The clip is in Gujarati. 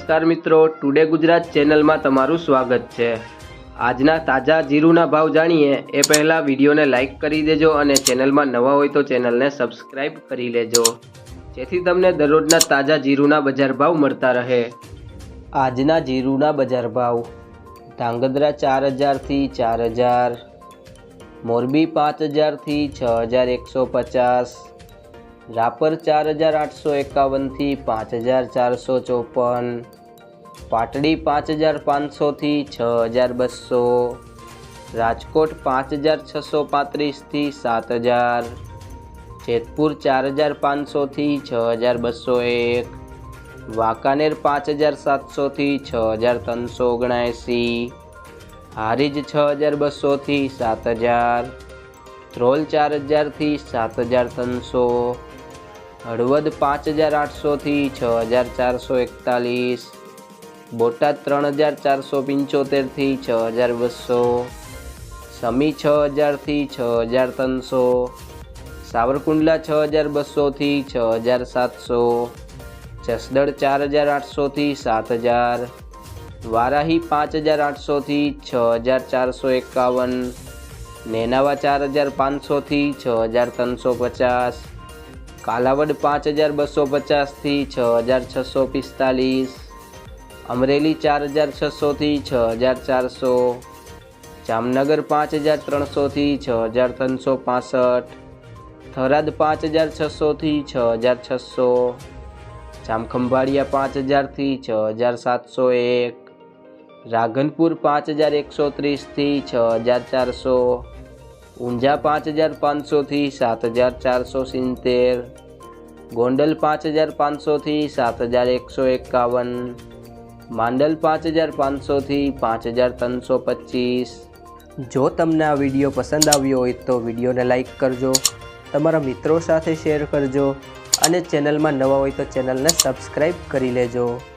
નમસ્કાર મિત્રો, ટુડે ગુજરાત ચેનલમાં તમારું સ્વાગત છે। આજના તાજા જીરુના ભાવ જાણીએ એ પહેલાં વિડીયોને લાઇક કરી દેજો અને ચેનલમાં નવા હોય તો ચેનલને સબસ્ક્રાઇબ કરી લેજો, જેથી તમને દરરોજના તાજા જીરુના બજાર ભાવ મળતા રહે। આજના જીરુના બજાર ભાવ: ધાંગધ્રા 4000 થી 4000, મોરબી 5000 થી 6150, રાપર 4851 થી 5454, પાટડી 5500 થી 6200, રાજકોટ 5635 થી 7000, જેતપુર 4500 થી 6201, વાંકાનેર 5700 થી 6379, હારીજ 6200 થી 7000, ધ્રોલ 4000 થી 7300, હળવદ 5800 થી 6441, બોટાદ 3475 થી 6200, સમી 6000 થી 6300, સાવરકુંડલા 6200 થી 6700, જસદણ 4800 થી 7000, વારાહી 5800 થી 6451, નેનાવા 4500 થી 6350, કાલાવડ 5250 થી 6645, અમરેલી 4600 થી 6400, જામનગર 5300 થી 6365, થરાદ 5600 થી 6600, જામખંભાળિયા 5000 થી 6701, રાધનપુર 5130 થી 6400, ઊંઝા 5500 થી 7470, ગોંડલ 5500 થી 7151, માંડલ 5500 થી 5325। જો તમને આ વિડીયો પસંદ આવ્યો હોય તો વિડીયોને લાઈક કરજો, તમારા મિત્રો સાથે શેર કરજો અને ચેનલમાં નવા હોય તો ચેનલને સબસ્ક્રાઈબ કરી લેજો।